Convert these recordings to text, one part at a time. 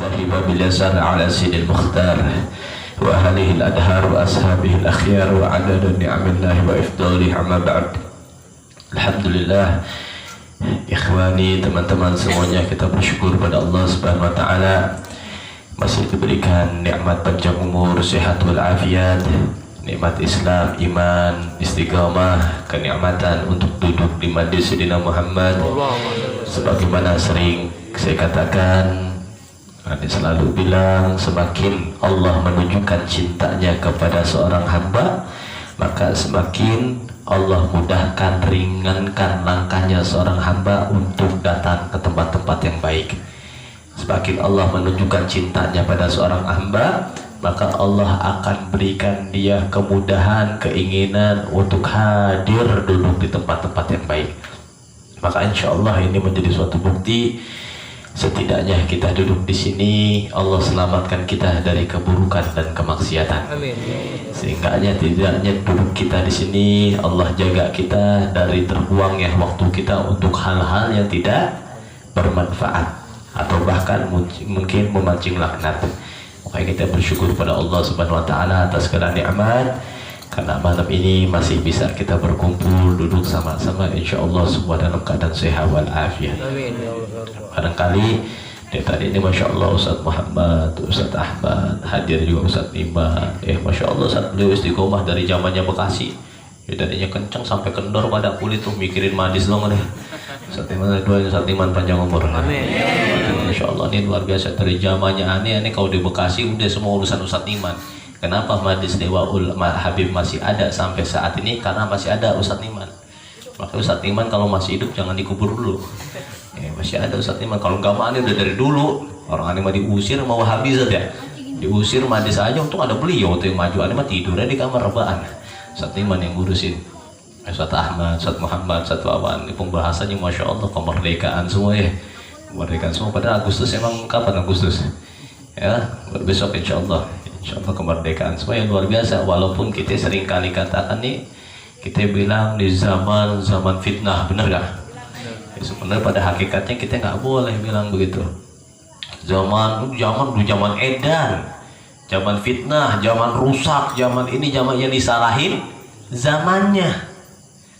تهب باليسار على سيد المختار وأهله الأدهار وأصحابه الأخيار وعدد نعم الله وإفضاله. أما بعد. Alhamdulillah, ikhwani, teman-teman semuanya, kita bersyukur pada Allah Subhanahu wa taala masih diberikan nikmat panjang umur, sehat walafiat, nikmat Islam, iman, istiqamah, kenikmatan untuk duduk di majlis Sayyidina Muhammad. Sebagaimana sering saya katakan, Adi selalu bilang, semakin Allah menunjukkan cintanya kepada seorang hamba, maka semakin Allah mudahkan, ringankan langkahnya seorang hamba untuk datang ke tempat-tempat yang baik. Semakin Allah menunjukkan cintanya pada seorang hamba, maka Allah akan berikan dia kemudahan, keinginan untuk hadir duduk di tempat-tempat yang baik. Maka insya Allah ini menjadi suatu bukti, setidaknya kita duduk di sini, Allah selamatkan kita dari keburukan dan kemaksiatan. Amin. Sehingga tidaknya duduk kita di sini, Allah jaga kita dari terbuangnya waktu kita untuk hal-hal yang tidak bermanfaat atau bahkan mungkin memancing laknat. Makanya kita bersyukur pada Allah Subhanahu wa taala atas segala nikmat, karena malam ini masih bisa kita berkumpul duduk sama-sama, insya Allah semua dalam keadaan sehat walafiat. Amin. Barangkali dari tadi ini Masya Allah Ustaz Muhammad, Ustaz Ahmad, hadir juga Ustaz Iman. Masya Allah, saat beliau istiqomah dari zamannya Bekasi, dadanya kencang sampai kendor pada kulit tuh, mikirin madis dong deh. Ustaz Iman, Ustaz Iman panjang umur. Amin. Masya Allah, ini luar biasa, dari zamannya aneh kalau di Bekasi udah semua urusan Ustaz Iman. Kenapa Majlis Dewaul Habib masih ada sampai saat ini? Karena masih ada Ustadz Iman. Maka Ustadz Iman kalau masih hidup jangan dikubur dulu. Masih ada Ustadz Iman. Kalau nggak mau, udah dari dulu orang aneh mah diusir, mau Wahabi saja diusir, Majlis aja untuk ada beliau tuh yang maju. Aneh mah tidurnya di kamar rebahan. Ustadz Iman yang ngurusin. Ustadz Ahmad, Ustadz Muhammad, Ustadz Wawan. Ini pembahasannya Masya Allah kemerdekaan semua ya. Kemerdekaan semua pada Agustus. Emang kapan Agustus? Ya, besok insya Allah. Insya Allah kemerdekaan semua yang luar biasa. Walaupun kita sering kali katakan nih, kita bilang di zaman fitnah, bener gak? Ya, sebenarnya pada hakikatnya kita nggak boleh bilang begitu. Zaman edan, zaman fitnah, zaman rusak, zaman ini, zaman yang disalahin zamannya.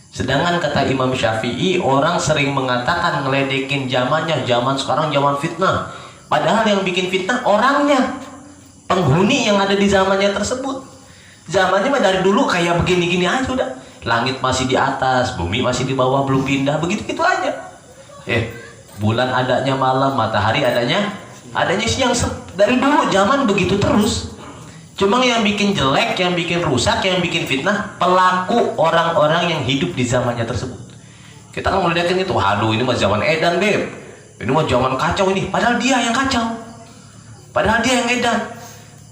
Sedangkan kata Imam Syafi'i, orang sering mengatakan ngeledekin zamannya, zaman sekarang zaman fitnah. Padahal yang bikin fitnah orangnya, penghuni yang ada di zamannya tersebut. Zamannya mah dari dulu kayak begini-gini aja udah. Langit masih di atas, bumi masih di bawah, belum pindah, begitu-gitu aja. Bulan adanya malam, matahari adanya siang. Dari dulu zaman begitu terus. Cuma yang bikin jelek, yang bikin rusak, yang bikin fitnah, pelaku orang-orang yang hidup di zamannya tersebut. Kita kan melihatkan itu, aduh ini mah zaman edan beb, ini mah zaman kacau ini. Padahal dia yang kacau, padahal dia yang edan.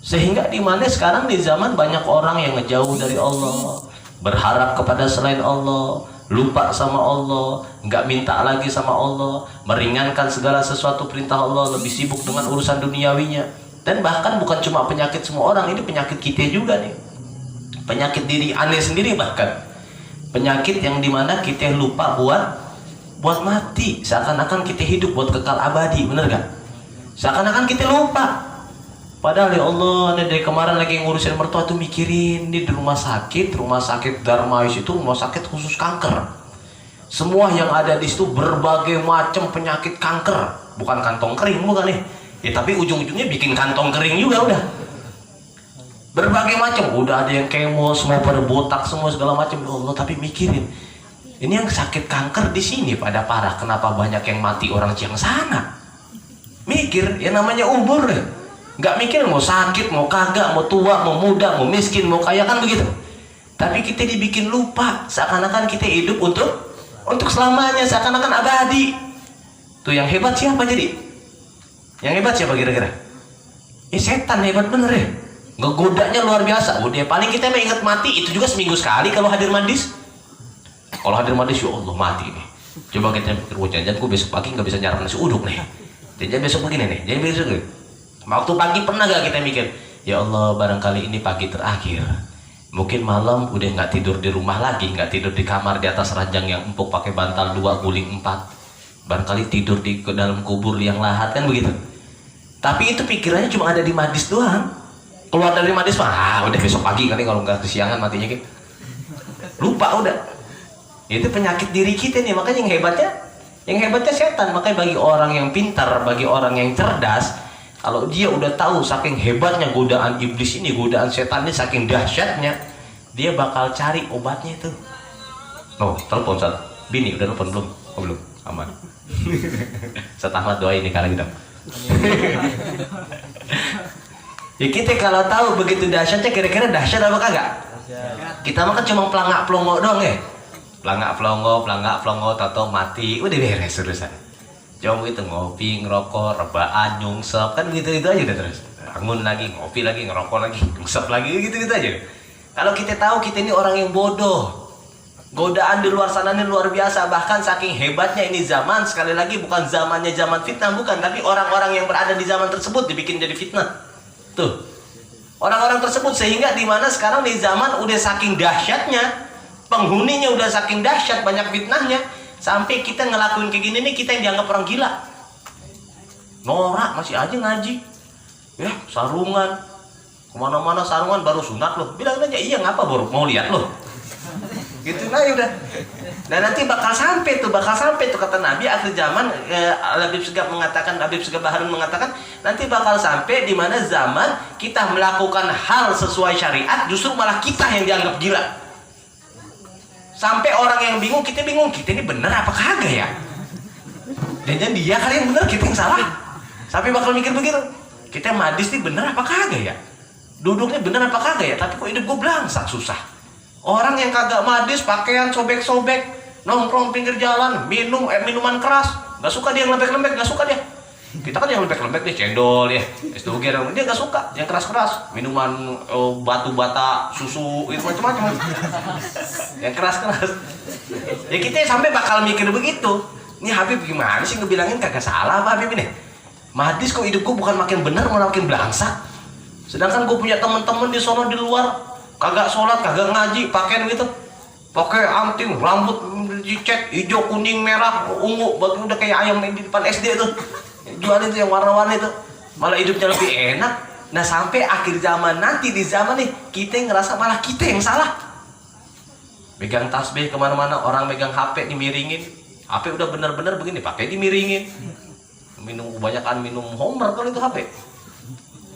Sehingga di mana sekarang di zaman banyak orang yang ngejauh dari Allah, berharap kepada selain Allah, lupa sama Allah, nggak minta lagi sama Allah, meringankan segala sesuatu perintah Allah, lebih sibuk dengan urusan duniawinya. Dan bahkan bukan cuma penyakit semua orang, ini penyakit kita juga nih, penyakit diri aneh sendiri, bahkan penyakit yang dimana kita lupa buat mati, seakan-akan kita hidup buat kekal abadi, bener gak? Seakan-akan kita lupa. Padahal ya Allah, dari kemarin lagi ngurusin mertua tuh mikirin di rumah sakit Darmais itu rumah sakit khusus kanker. Semua yang ada di situ berbagai macam penyakit kanker, bukan kantong kering, bukan nih. Ya tapi ujung-ujungnya bikin kantong kering juga udah. Berbagai macam, udah ada yang kemo, semua pada botak semua segala macam. Ya Allah, tapi mikirin, ini yang sakit kanker di sini pada parah, kenapa banyak yang mati orang yang sana? Mikir, ya namanya umur deh. Nggak mikir mau sakit, mau kagak, mau tua, mau muda, mau miskin, mau kaya, kan begitu. Tapi kita dibikin lupa, seakan-akan kita hidup untuk selamanya, seakan-akan abadi. Tuh yang hebat siapa jadi? Yang hebat siapa kira-kira? Setan hebat bener ya. Ngegodanya luar biasa. Udah paling kita mah ingat mati itu juga seminggu sekali kalau hadir mandis. Kalau hadir mandis, ya Allah mati nih. Coba kita pikir, jangan gue besok pagi nggak bisa nyarap nasi uduk nih. Jadi besok begini nih, jadi besok nih. Waktu pagi pernah gak kita mikir, ya Allah barangkali ini pagi terakhir, mungkin malam udah nggak tidur di rumah lagi, nggak tidur di kamar di atas ranjang yang empuk pakai bantal 2 guling 4, barangkali tidur di dalam kubur yang lahat, kan begitu. Tapi itu pikirannya cuma ada di madis doang. Keluar dari madis mah, udah besok pagi kali kalau nggak kesiangan matinya gitu. Lupa udah. Itu penyakit diri kita nih, makanya yang hebatnya setan. Makanya bagi orang yang pintar, bagi orang yang cerdas, kalau dia udah tahu saking hebatnya godaan iblis ini, godaan setan ini saking dahsyatnya, dia bakal cari obatnya itu. Oh, telepon Ustaz. Bini udah telepon belum? Oh, belum. Aman. Ustaz Ahmad doain nih kalian dong. Ya kita kalau tahu begitu dahsyatnya, kira-kira dahsyat apa kagak? Kita mah kan cuma pelangak pelongo doang ya. Pelangak pelongo, tato mati, udah beres urusan. Cuma itu ngopi, ngerokok, rebaan, nyungsep, kan gitu-gitu aja udah terus. Bangun lagi, ngopi lagi, ngerokok lagi, nyungsep lagi, gitu-gitu aja. Kalau kita tahu kita ini orang yang bodoh, godaan di luar sana ini luar biasa. Bahkan saking hebatnya ini zaman, sekali lagi bukan zamannya zaman fitnah, bukan, tapi orang-orang yang berada di zaman tersebut dibikin jadi fitnah. Tuh, orang-orang tersebut, sehingga di mana sekarang di zaman udah saking dahsyatnya, penghuninya udah saking dahsyat, banyak fitnahnya, sampai kita ngelakuin kayak gini nih, kita yang dianggap orang gila. Norak masih aja ngaji, ya sarungan, kemana-mana sarungan, baru sunat loh. Bilang aja iya, ngapa baru mau lihat loh. Gitu nah udah. Dan nanti bakal sampai tuh kata Nabi akhir zaman. Habib Segaf Baharun mengatakan nanti bakal sampai di mana zaman kita melakukan hal sesuai syariat, justru malah kita yang dianggap gila. Sampai orang yang bingung, kita ini bener apa kagak ya? Dan dia kali yang bener, kita yang salah. Sampai bakal mikir begitu. Kita madis nih bener apa kagak ya? Duduknya bener apa kagak ya? Tapi kok hidup gue belangsak, susah. Orang yang kagak madis, pakaian sobek-sobek, nongkrong pinggir jalan, minuman keras, nggak suka dia yang lembek-lembek, nggak suka dia. Kita kan yang lembek-lembek nih, cendol ya, es doger, dia nggak suka yang keras-keras, minuman batu bata, susu, itu macam-macam. Yang keras-keras. Ya kita sampai bakal mikir begitu. Ini Habib gimana sih ngebilangin kagak salah apa Habib ini? Madis kok hidupku bukan makin benar malah makin belangsak. Sedangkan gue punya teman-teman di sono di luar, kagak sholat, kagak ngaji, pakaian gitu, pakai anting, rambut dicet, hijau, kuning, merah, ungu, batu udah kayak ayam di depan SD tuh, jual itu yang warna-warni itu, malah hidupnya lebih enak. Nah sampai akhir zaman nanti, di zaman nih kita yang ngerasa malah kita yang salah. Megang tasbih kemana-mana, orang megang HP dimiringin, HP udah bener-bener begini, pakai dimiringin, kebanyakan minum Homer kalau itu HP.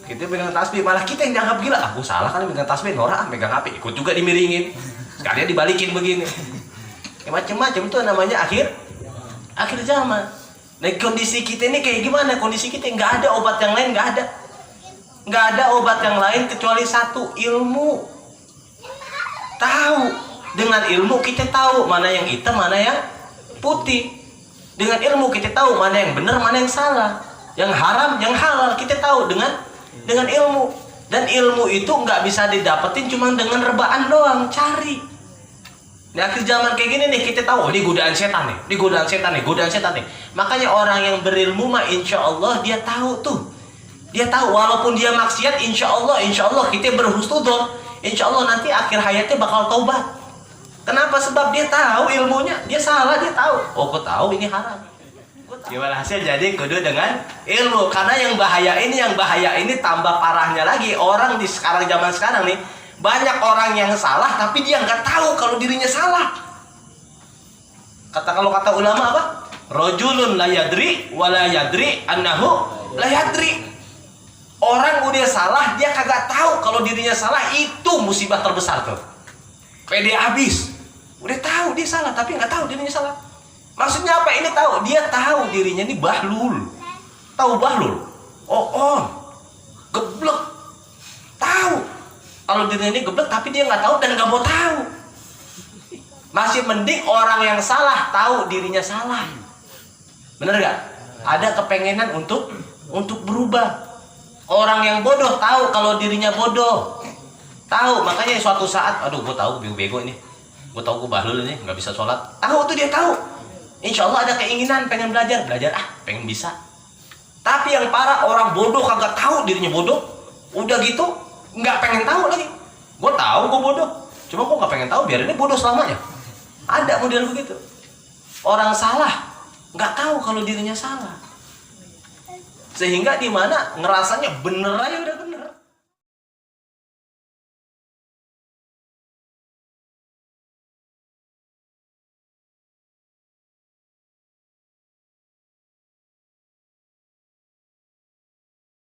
Kita megang tasbih, malah kita yang dianggap gila. Aku salah kan megang tasbih, Nora megang HP, ikut juga dimiringin, sekalian dibalikin begini. Ya macam-macam, itu namanya akhir zaman. Nah kondisi kita ini kayak gimana? Kondisi kita nggak ada obat yang lain, nggak ada obat yang lain kecuali satu, ilmu. Tahu, dengan ilmu kita tahu mana yang hitam, mana yang putih. Dengan ilmu kita tahu mana yang benar, mana yang salah, yang haram, yang halal, kita tahu dengan ilmu. Dan ilmu itu nggak bisa didapetin cuma dengan rebaan doang, cari. Di akhir zaman kayak gini nih kita tahu, ini godaan setan nih, godaan setan nih. Makanya orang yang berilmu mah insya Allah dia tahu tuh, dia tahu walaupun dia maksiat, insya Allah kita berhusnudzon, insya Allah nanti akhir hayatnya bakal taubat. Kenapa? Sebab dia tahu ilmunya, dia salah, dia tahu. Oh, kau tahu ini haram. Gimana hasil? Jadi kudu dengan ilmu. Karena yang bahaya ini tambah parahnya lagi. Orang di zaman sekarang nih, banyak orang yang salah tapi dia nggak tahu kalau dirinya salah. Kalau kata ulama apa? Rajulun la yadri wa la yadri annahu la yadri. Orang udah salah, dia kagak tahu kalau dirinya salah, itu musibah terbesar tuh. Pede habis. Udah tahu dia salah tapi nggak tahu dirinya salah. Maksudnya apa? Ini tahu, dia tahu dirinya ini bahlul. Tahu bahlul? Geblek. Tahu kalau dirinya ini geblek tapi dia nggak tahu dan nggak mau tahu. Masih mending orang yang salah tahu dirinya salah. Bener gak? Ada kepengenan untuk berubah. Orang yang bodoh tahu kalau dirinya bodoh. Tahu, makanya suatu saat, aduh gue tahu bego ini, gue tahu gue bahlul ini, nggak bisa sholat. Tahu tuh dia tahu. Insya Allah ada keinginan pengen belajar, pengen bisa. Tapi yang parah orang bodoh kagak tahu dirinya bodoh, udah gitu nggak pengen tahu lagi. Gue tahu gue bodoh, cuma gue nggak pengen tahu, biar ini bodoh selamanya. Ada model begitu. Orang salah nggak tahu kalau dirinya salah, Sehingga di mana ngerasanya bener aja udah